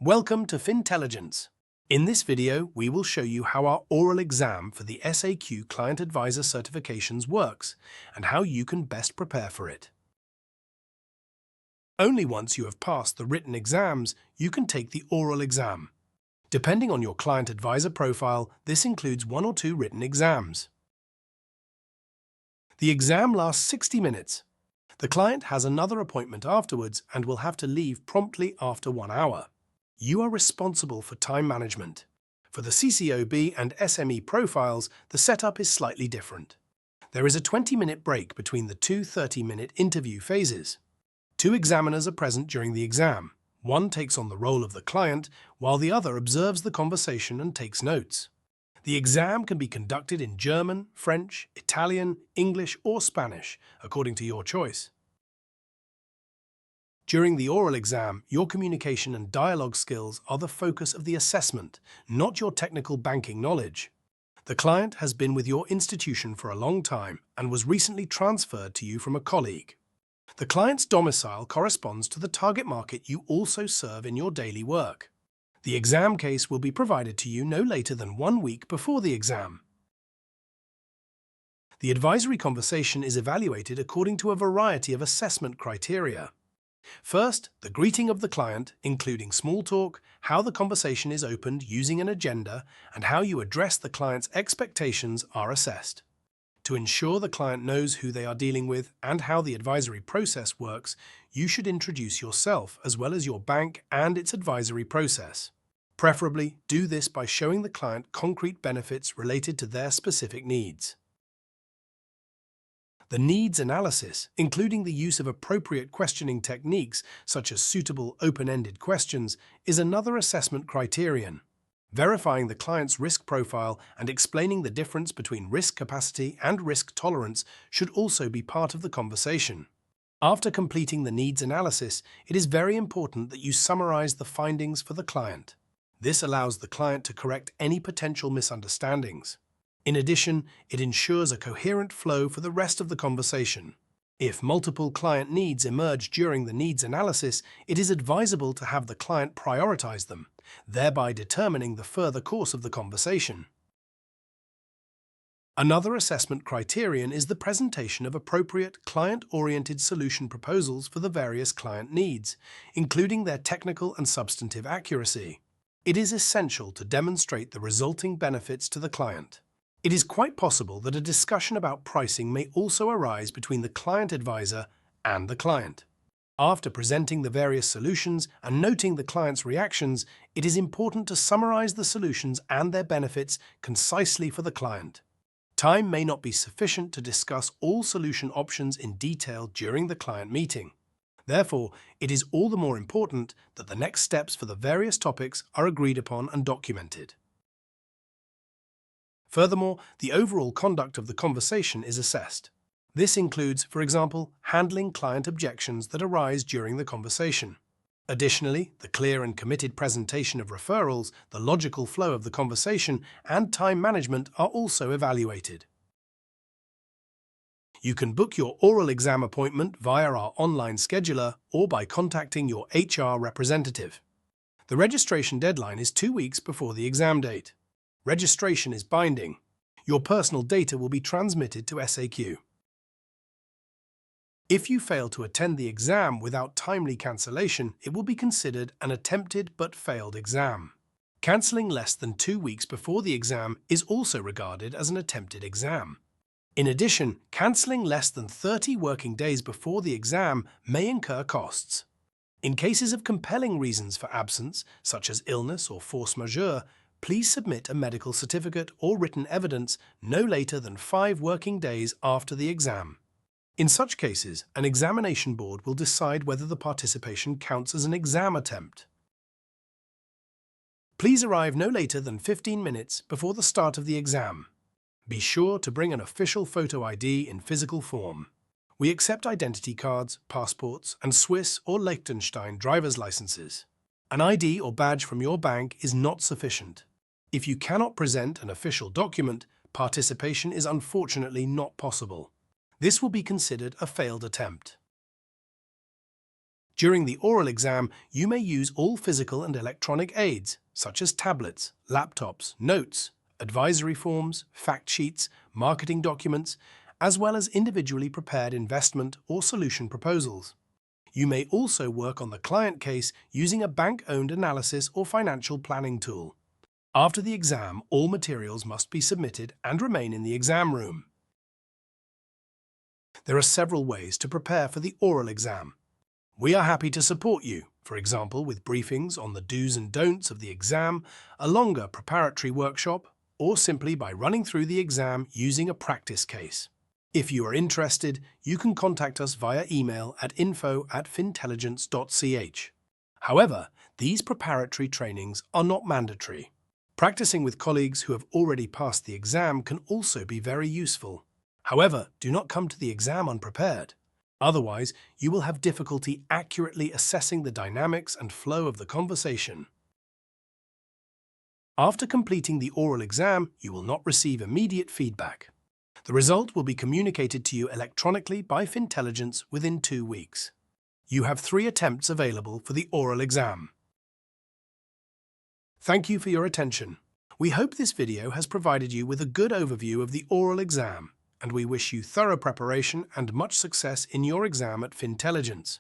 Welcome to Fintelligence. In this video, we will show you how our oral exam for the SAQ Client Advisor certifications works and how you can best prepare for it. Only once you have passed the written exams, you can take the oral exam. Depending on your Client Advisor profile, this includes 1 or 2 written exams. The exam lasts 60 minutes. The client has another appointment afterwards and will have to leave promptly after 1 hour. You are responsible for time management. For the CCOB and SME profiles, the setup is slightly different. There is a 20-minute break between the 2 30-minute interview phases. 2 examiners are present during the exam. One takes on the role of the client, while the other observes the conversation and takes notes. The exam can be conducted in German, French, Italian, English, or Spanish, according to your choice. During the oral exam, your communication and dialogue skills are the focus of the assessment, not your technical banking knowledge. The client has been with your institution for a long time and was recently transferred to you from a colleague. The client's domicile corresponds to the target market you also serve in your daily work. The exam case will be provided to you no later than 1 week before the exam. The advisory conversation is evaluated according to a variety of assessment criteria. First, the greeting of the client, including small talk, how the conversation is opened using an agenda, and how you address the client's expectations are assessed. To ensure the client knows who they are dealing with and how the advisory process works, you should introduce yourself as well as your bank and its advisory process. Preferably, do this by showing the client concrete benefits related to their specific needs. The needs analysis, including the use of appropriate questioning techniques such as suitable open-ended questions, is another assessment criterion. Verifying the client's risk profile and explaining the difference between risk capacity and risk tolerance should also be part of the conversation. After completing the needs analysis, it is very important that you summarize the findings for the client. This allows the client to correct any potential misunderstandings. In addition, it ensures a coherent flow for the rest of the conversation. If multiple client needs emerge during the needs analysis, it is advisable to have the client prioritize them, thereby determining the further course of the conversation. Another assessment criterion is the presentation of appropriate client-oriented solution proposals for the various client needs, including their technical and substantive accuracy. It is essential to demonstrate the resulting benefits to the client. It is quite possible that a discussion about pricing may also arise between the client advisor and the client. After presenting the various solutions and noting the client's reactions, it is important to summarize the solutions and their benefits concisely for the client. Time may not be sufficient to discuss all solution options in detail during the client meeting. Therefore, it is all the more important that the next steps for the various topics are agreed upon and documented. Furthermore, the overall conduct of the conversation is assessed. This includes, for example, handling client objections that arise during the conversation. Additionally, the clear and committed presentation of referrals, the logical flow of the conversation, and time management are also evaluated. You can book your oral exam appointment via our online scheduler or by contacting your HR representative. The registration deadline is 2 weeks before the exam date. Registration is binding. Your personal data will be transmitted to SAQ. If you fail to attend the exam without timely cancellation, it will be considered an attempted but failed exam. Cancelling less than 2 weeks before the exam is also regarded as an attempted exam. In addition, cancelling less than 30 working days before the exam may incur costs. In cases of compelling reasons for absence, such as illness or force majeure, please submit a medical certificate or written evidence no later than 5 working days after the exam. In such cases, an examination board will decide whether the participation counts as an exam attempt. Please arrive no later than 15 minutes before the start of the exam. Be sure to bring an official photo ID in physical form. We accept identity cards, passports, and Swiss or Liechtenstein driver's licenses. An ID or badge from your bank is not sufficient. If you cannot present an official document, participation is unfortunately not possible. This will be considered a failed attempt. During the oral exam, you may use all physical and electronic aids, such as tablets, laptops, notes, advisory forms, fact sheets, marketing documents, as well as individually prepared investment or solution proposals. You may also work on the client case using a bank-owned analysis or financial planning tool. After the exam, all materials must be submitted and remain in the exam room. There are several ways to prepare for the oral exam. We are happy to support you, for example, with briefings on the do's and don'ts of the exam, a longer preparatory workshop, or simply by running through the exam using a practice case. If you are interested, you can contact us via email at info@fintelligence.ch. However, these preparatory trainings are not mandatory. Practicing with colleagues who have already passed the exam can also be very useful. However, do not come to the exam unprepared. Otherwise, you will have difficulty accurately assessing the dynamics and flow of the conversation. After completing the oral exam, you will not receive immediate feedback. The result will be communicated to you electronically by Fintelligence within 2 weeks. You have 3 attempts available for the oral exam. Thank you for your attention. We hope this video has provided you with a good overview of the oral exam, and we wish you thorough preparation and much success in your exam at Fintelligence.